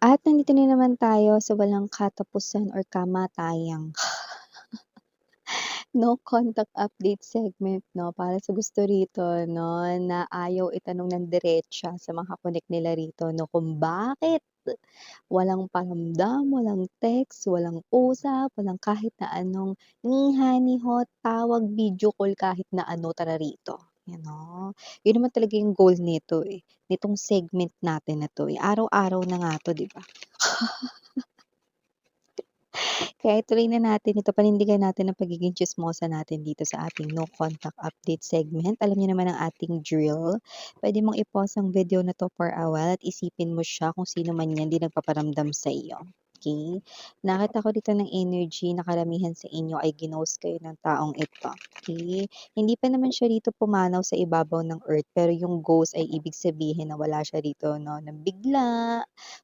At nandito na naman tayo sa walang katapusan or kamatayang no contact update segment 'no, para sa gusto rito 'no, na ayaw itanong ng diretsa sa mga ka-connect nila rito 'no, kung bakit walang paramdam, walang text, walang usap, walang kahit na anong ni ha, ni ho, tawag, video call, kahit na ano, tara rito, you know? Yun naman talaga yung goal nito, eh, nitong segment natin na 'to, eh, araw-araw na nga 'to, 'di ba? Kaya ituloy na natin ito, panindigan natin ang pagiging tsismosa natin dito sa ating no contact update segment. Alam niyo naman ang ating drill. Puwede mong i-pause ang video na 'to for a while at isipin mo siya kung sino man 'yan, 'di nagpaparamdam sa iyo, okey? Nakita ko dito ng energy na karamihan sa inyo ay ginost kayo ng taong ito, okey? Hindi pa naman siya rito pumanaw sa ibabaw ng earth, pero yung ghost ay ibig sabihin na wala siya rito 'no, ng bigla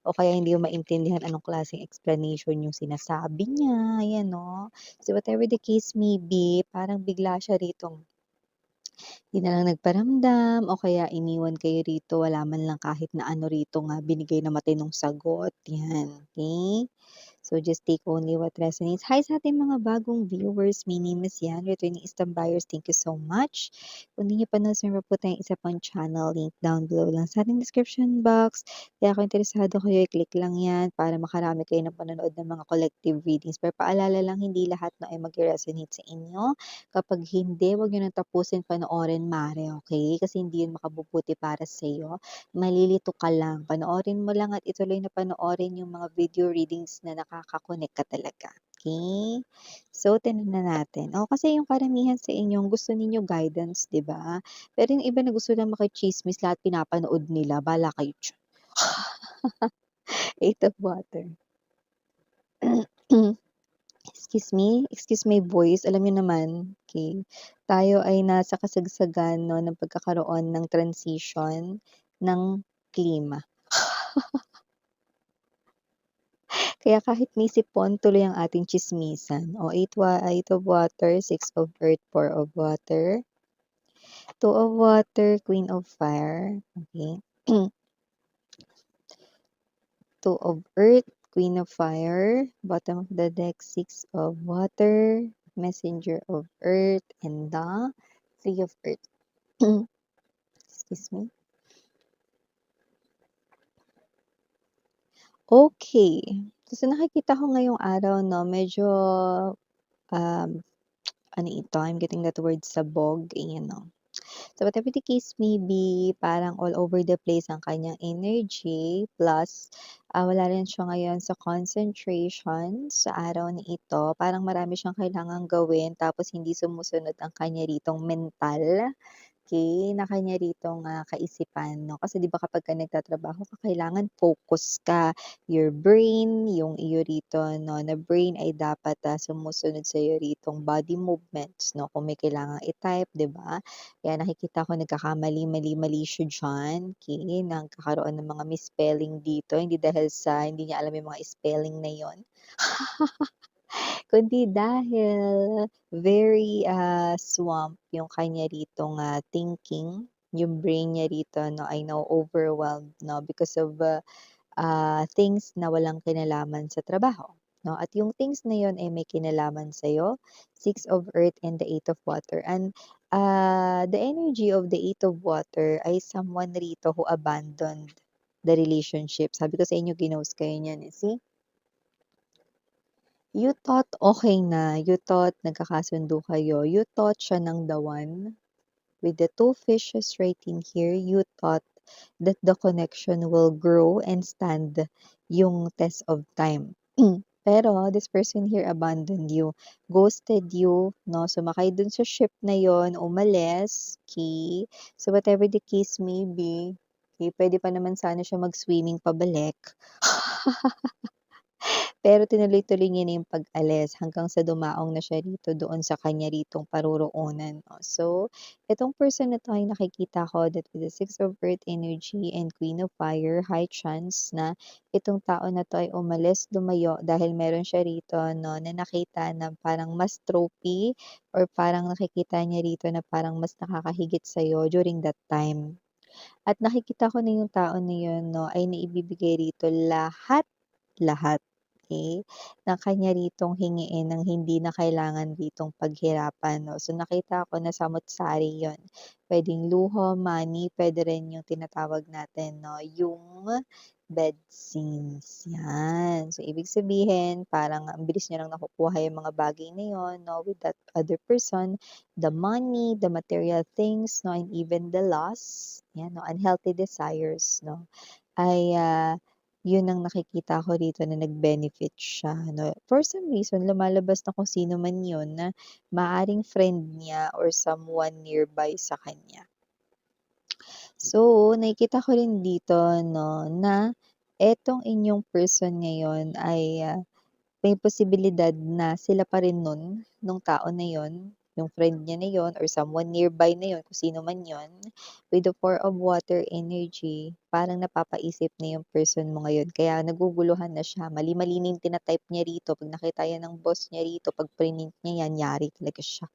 o kaya hindi mo maintindihan anong klaseng explanation yung sinasabi niya, ayan 'no. So whatever the case may be, parang bigla siya ritong 'di na lang nagparamdam o kaya iniwan kayo rito, wala man lang kahit na ano rito nga binigay na matinong sagot, 'yan, okey? So just take only what resonates. Hi sa ating mga bagong viewers, my name is Yan, returning Buyers, thank you so much. Kung di niyo pa na-subscribe po tayong isa pang channel, link down below lang sa ating description box. Kaya kung interesado kayo, i-click lang yan para makarami kayo ng panonood ng mga collective readings. Pero paalala lang, hindi lahat na ay mag-resonate sa inyo. Kapag hindi, wag niyo nang tapusin panoorin, mare, okay? Kasi hindi yun makabubuti para sa iyo. Malilito ka lang. Panoorin mo lang at ituloy na panoorin yung mga video readings na nakaka-connect ka talaga, okey? So, tignan na natin. Kasi yung karamihan sa inyong gusto ninyo guidance, 'di ba? Pero yung iba na gusto lang makitsismis, lahat pinapanood nila, bahala kayo diyan. Eight of water. Excuse my voice. Alam niyo naman, okay, tayo ay nasa kasagsagan 'no, ng pagkakaroon ng transition ng klima. Kaya kahit may sipon, tuloy ang ating tsismisan. Eight of water, Six of earth, Four of water, Two of water, Queen of fire, okay. Two of earth, Queen of fire, bottom of the deck, Six of water, Messenger of earth, and the Three of earth. Excuse me. Okay. So, nakikita ko ngayong araw 'no, medyo, um, ano ito, I'm getting that word sabog, ayan 'no. So, whatever the case may be, parang all over the place ang kanyang energy plus, wala rin siya ngayon sa concentration sa araw na ito. Parang marami siyang kailangang gawin tapos hindi sumusunod ang kanya ritong mental. Okay, na kanya ritong, kaisipan 'no. Kasi 'di ba kapagka nagtatrabaho ka kailangan focus ka. Your brain, yung iyo rito 'no, na brain ay dapat, sumusunod sa'yo ritong body movements 'no, kung may kailangang i-type 'di ba? Kaya nakikita ko nagkakamali, mali-mali siya diyan, okey, nagkakaroon ng mga misspelling dito, hindi dahil sa hindi niya alam yung mga spelling na yun. Kundi dahil very, swamp yung kanya ritong, thinking, yung brain niya rito 'no ay na-o-overwhelmed 'no because of, things na walang kinalaman sa trabaho 'no at yung things na yun ay may kinalaman sa'yo, Six of earth and the Eight of water and, the energy of the Eight of water ay someone rito who abandoned the relationship. Sabi ko sa inyo ginost kayo niyan, eh, see? You thought okey na, you thought nagkakasundo kayo, you thought siya ng the one. With the two fishes right in here, you thought that the connection will grow and stand yung test of time. Pero this person here abandoned you, ghosted you 'no, sumakay dun sa ship na yon, umalis, okey. So whatever the case may be, okey, puwede pa naman sana siya mag-swimming pabalik. Pero tinuloy-tuloy niya na yung pag-alis hanggang sa dumaong na siya rito doon sa kanya ritong paroroonan 'no. So, itong person na 'to ay nakikita ko that with the Six of Earth energy and Queen of Fire, high chance na itong tao na 'to ay umalis, lumayo dahil meron siya rito 'no, na nakita na parang mas trophy or parang nakikita niya rito na parang mas nakakahigit sa'yo during that time. At nakikita ko na yung tao na yun 'no, ay naibibigay rito lahat, okey, ng kanya ritong hingiin ng hindi na kailangan ritong paghirapan 'no. So, nakita ko na samut-sari yun. Puwedeng luho, money, puwede rin yung tinatawag natin 'no, yung bed scenes, yan. So, ibig sabihin parang ang bilis niya lang nakukuha yung mga bagay na yun 'no, with that other person, the money, the material things 'no, and even the loss, yan 'no, unhealthy desires 'no, ay, yun ang nakikita ko rito na nag-benefit siya 'no. For some reason lumalabas na kung sino man yun na maaaring friend niya or someone nearby sa kanya. So, nakikita ko rin dito 'no, na etong inyong person ngayon ay, may posibilidad na sila pa rin nun, nung tao na yun, yung friend niya na yun or someone nearby na yun, kung sino man yun, with the 4 of water energy, parang napapaisip na yung person mo ngayon kaya naguguluhan na siya. Mali-mali na yung tina-type niya rito, 'pag nakita yan ng boss niya rito, 'pag prinint niya yan, yari talaga siya.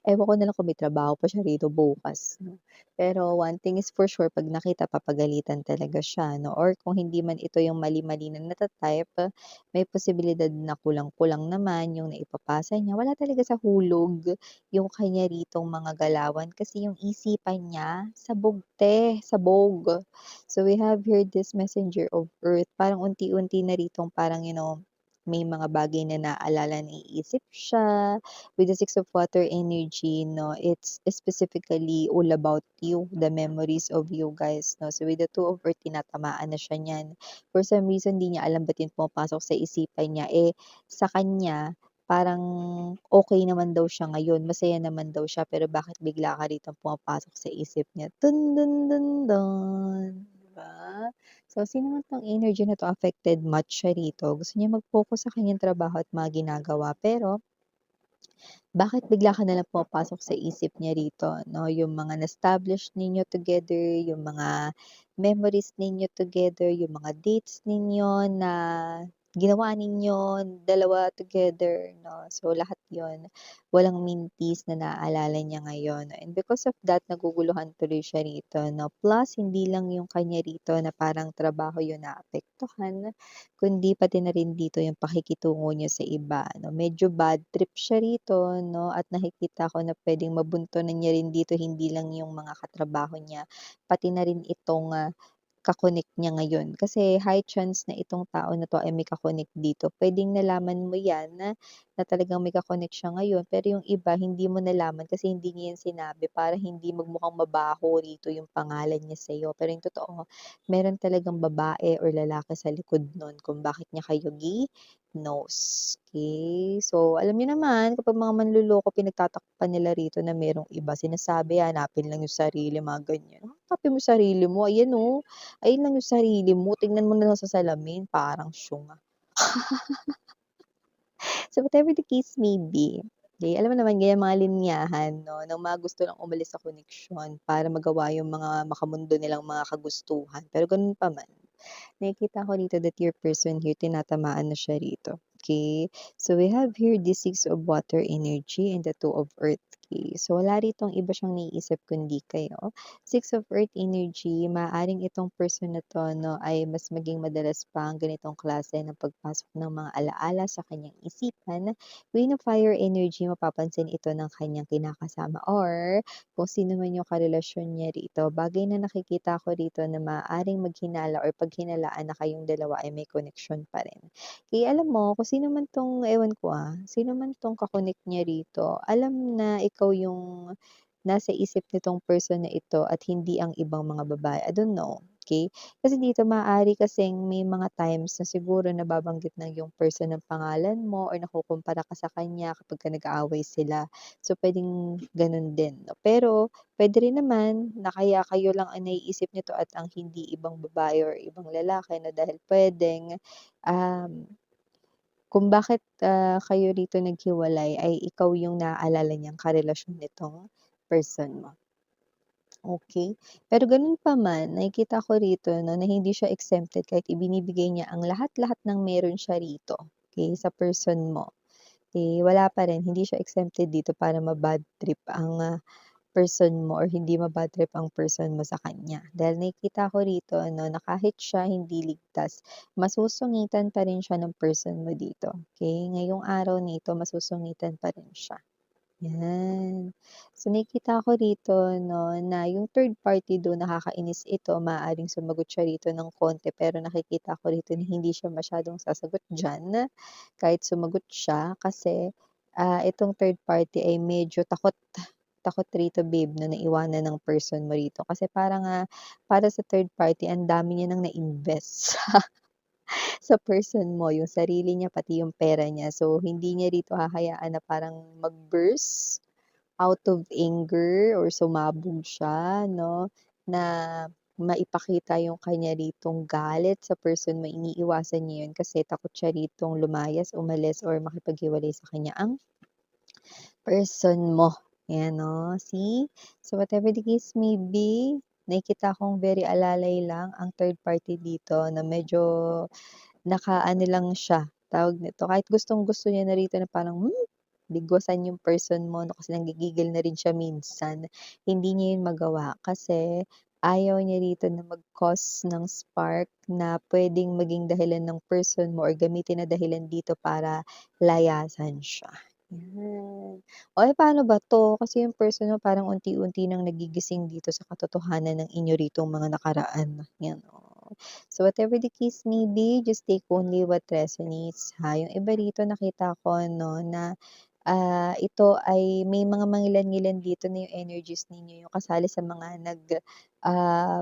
Ewan ko na lang kung may trabaho pa siya rito bukas 'no. Pero one thing is for sure 'pag nakita papagalitan talaga siya 'no, or kung hindi man ito yung mali-mali na nata-type, may posibilidad na kulang-kulang naman yung naipapasa niya. Wala talaga sa hulog yung kanya ritong mga galawan kasi yung isipan niya sabog 'te, sabog. So we have here this messenger of earth, parang unti-unti na ritong parang, may mga bagay na naalala, naiisip siya. With the Six of Water energy 'no, it's specifically all about you, the memories of you guys 'no. So with the Two of Earth tinatamaan na siya niyan. For some reason di niya alam ba't yun pumapasok sa isipan niya, sa kanya parang okey naman daw siya ngayon, masaya naman daw siya, pero bakit bigla ka ritong pumapasok sa isip niya, dun dun dun dun, 'di ba? So sino man 'tong energy na 'to affected much siya rito, gusto niya mag-focus sa kanyang trabaho at mga ginagawa pero bakit bigla ka nalang pumapasok sa isip niya rito 'no, yung mga na-establish ninyo together, yung mga memories ninyo together, yung mga dates ninyo na ginawa ninyo dalawa together 'no. So lahat yun, walang mintis na naaalala niya ngayon and because of that naguguluhan tuloy siya rito 'no. Plus hindi lang yung kanya rito na parang trabaho yung naapektuhan, kundi pati na rin dito yung pakikitungo niya sa iba 'no. Medyo bad trip siya rito 'no at nakikita ko na puwedeng mabuntunan niya rin dito hindi lang yung mga katrabaho niya, pati na rin itong, ka-connect niya ngayon. Kasi high chance na itong tao na 'to ay may ka-connect dito. Puwedeng nalaman mo 'yan na talagang may ka-connect siya ngayon, pero yung iba hindi mo nalaman kasi hindi niya 'yan sinabi para hindi magmukhang mabaho rito yung pangalan niya sa'yo. Pero yung totoo, meron talagang babae or lalaki sa likod nun kung bakit niya kayo knows, okey? So, alam niyo naman kapag mga manloloko pinagtatakpan nila rito na merong iba, sinasabi hanapin lang yung sarili, mga ganyan. Hanapin mo sarili mo, ayan oh, ayun lang yung sarili mo, tingnan mo na lang sa salamin parang syunga. So, whatever the case may be, okey, alam mo naman ganyan mga linyahan 'no, ng mga gusto lang umalis sa koneksyon para magawa yung mga makamundo nilang mga kagustuhan. Pero ganun pa man, nakikita ko dito that your person here tinatamaan na siya rito, okay. So, we have here the Six of Water energy and the Two of Earth, okey. So, wala ritong iba siyang naiisip kundi kayo. Six of Earth energy, maaaring itong person na 'to 'no, ay mas maging madalas pa ang ganitong klase ng pagpasok ng mga alaala sa kanyang isipan. Queen of Fire energy, mapapansin ito ng kanyang kinakasama or kung sino man yung karelasyon niya rito. Bagay na nakikita ko rito na maaaring maghinala or paghinalaan na kayong dalawa ay may connection pa rin. Kaya alam mo kung sino man 'tong ewan ko, sino man 'tong ka-connect niya rito, alam na ikaw yung nasa isip nitong person na ito at hindi ang ibang mga babae. I don't know, okey? Kasi dito maaari kasing may mga times na siguro nababanggit na yung person ng pangalan mo or nakukumpara ka sa kanya kapagka nag-aaway sila. So, puwedeng gano'n din 'no. Pero puwede rin naman na kaya kayo lang ang naiisip nito at ang hindi ibang babae or ibang lalaki 'no, dahil puwedeng, um, kung bakit, kayo rito naghiwalay ay ikaw yung naaalala niyang karelasyon nitong person mo, okey. Pero gano'n pa man nakikita ko rito 'no, na hindi siya exempted kahit ibinibigay niya ang lahat-lahat ng meron siya rito, okey, sa person mo, wala pa rin, hindi siya exempted dito para ma-bad trip ang, person mo or hindi ma-bad trip ang person mo sa kanya. Dahil nakikita ko rito na kahit siya hindi ligtas, masusungitan pa rin siya ng person mo dito, okey? Ngayong araw na ito masusungitan pa rin siya, 'yan. So, nakikita ko rito 'no, na yung third party though nakakainis ito, maaaring sumagot siya rito ng konti pero nakikita ko rito na hindi siya masyadong sasagot diyan, kahit sumagot siya kasi, itong third party ay medyo takot takot rito babe na naiwanan ng person mo rito. Kasi parang, para sa third party ang dami niya ng na-invest sa person mo, yung sarili niya pati yung pera niya. So, hindi niya rito hahayaan na parang mag-burst out of anger or sumabog siya 'no, na maipakita yung kanya ritong galit sa person mo. Iniiwasan niya yun kasi takot siya ritong lumayas, umalis or makipaghiwalay sa kanya ang person mo. Ayan 'no, see? So, whatever the case may be, nakikita kong very alalay lang ang third party dito na medyo nakaano lang siya, tawag nito, kahit gustong-gusto niya na rito na parang, bigwasan yung person mo 'no, kasi nanggigigil na rin siya minsan. Hindi niya yun magawa kasi ayaw niya rito na mag-cause ng spark na puwedeng maging dahilan ng person mo or gamitin na dahilan dito para layasan siya, yan. O, paano ba 'to? Kasi yung person mo parang unti-unti nang nagigising dito sa katotohanan ng inyo ritong mga nakaraan, yan, oh. So, whatever the case may be, just take only what resonates, ha. Yung iba rito nakita ko 'no na, ito ay may mga mangilan-ngilan dito na yung energies ninyo yung kasali sa mga ah,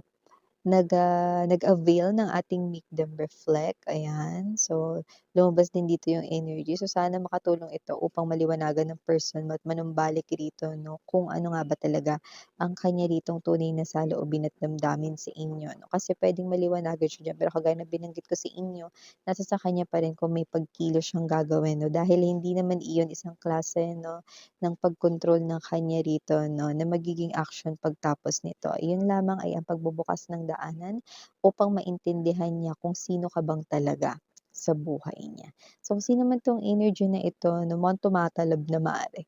nag-avail ng ating Make Them Reflect, ayan. So, lumabas din dito yung energy. So, sana makatulong ito upang maliwanagan ng person mo at manumbalik rito 'no, kung ano nga ba talaga ang kanya ritong tunay na saloobin at damdamin sa inyo 'no. Kasi puwedeng maliwanagan siya diyan pero kagaya ng binanggit ko sa inyo, nasa sa kanya pa rin kung may pagkilos siyang gagawin 'no, dahil hindi naman iyon isang klase 'no, ng pagkontrol ng kanya rito 'no, na magiging action pagtapos nito. Iyon lamang ay ang pagbubukas ng daanan upang maintindihan niya kung sino ka bang talaga sa buhay niya. So, kung sino man 'tong energy na ito 'no, mukhang tumatalab na mare.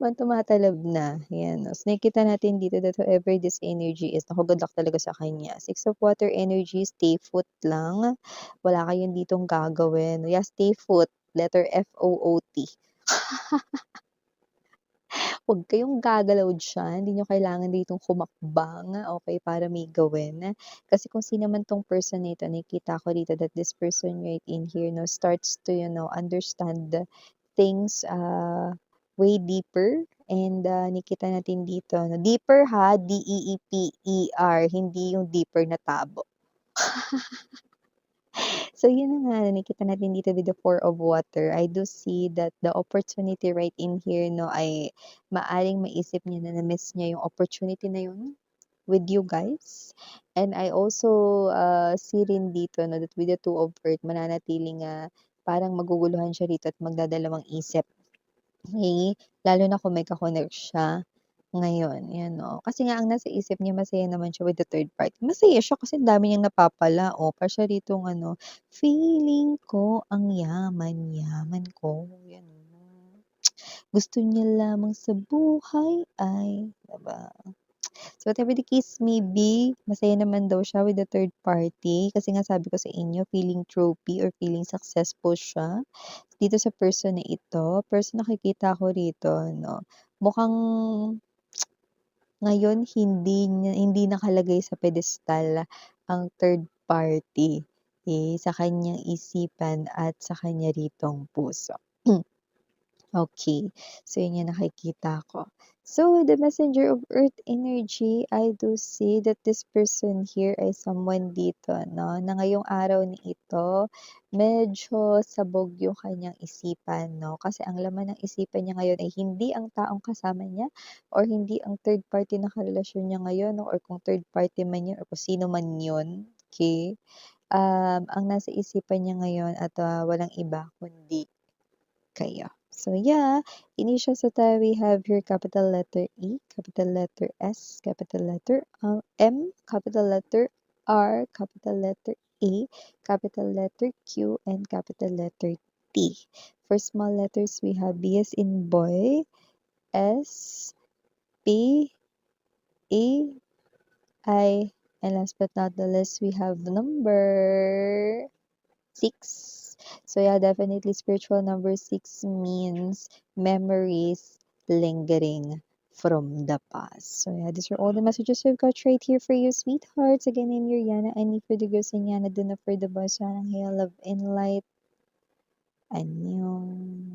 Mukhang tumatalab na, 'yan 'no. So, nakikita natin dito that whoever this energy is, naku good luck talaga sa kanya. Six of Water energy, stay put lang. Wala kayong ditong gagawin. Yeah, stay put, letter F-O-O-T. Huwag kayong gagalaw diyan, hindi niyo kailangan ditong humakbang, okey, para may gawin. Kasi kung sino man 'tong person na ito, nakikita ko dito that this person right in here 'no, starts to, understand things, way deeper and, nakikita natin dito 'no, deeper ha, D-E-E-P-E-R, hindi yung deeper na tabo. So yun na nga, nakikita natin dito with the Four of Water, I do see that the opportunity right in here 'no, ay maaaring maisip niya na na-miss niya yung opportunity na yun with you guys. And I also, see rin dito 'no, that with the Two of Earth mananatiling, parang maguguluhan siya rito at magdadalawang isip. Eh, lalo na kung may ka-connect siya ngayon, 'yan, oh. Kasi nga ang nasa isip niya masaya naman siya with the third party. Masaya siya kasi ang dami niyang napapala, oh, pa siya ritong ano, "Feeling ko ang yaman-yaman ko." 'Yan, oh. Gusto niya lamang sa buhay ay 'di ba? So, whatever the case may be, masaya naman daw siya with the third party kasi nga sabi ko sa inyo feeling trophy or feeling successful siya dito sa person na ito. Person nakikita ko rito 'no, mukhang ngayon hindi nakalagay sa pedestal ang third party, sa kanyang isipan at sa kanya ritong puso. Okay. So, yun yung nakikita ko. So, the messenger of earth energy, I do see that this person here ay someone dito, no, na ngayong araw na ito, medyo sabog yung kanyang isipan, no? Kasi ang laman ng isipan niya ngayon ay hindi ang taong kasama niya or hindi ang third party na karelasyon niya ngayon, no? Or kung third party man yun or kung sino man yun, okay? Ang nasa isipan niya ngayon at walang iba kundi kayo. So yeah, initials sa tayo we have here capital letter E, capital letter S, capital letter M, capital letter R, capital letter A, capital letter Q, and capital letter T. For small letters, we have B as in boy, S, P, A, I, and last but not the least, we have number 6. So yeah, definitely spiritual number 6 means memories lingering from the past. So yeah, these are all the messages we've got right here for you, sweethearts. Again, I'm your Yana. I need for the girls and Yana, do not for the boys. Yana, hey, love and light. Annyeong.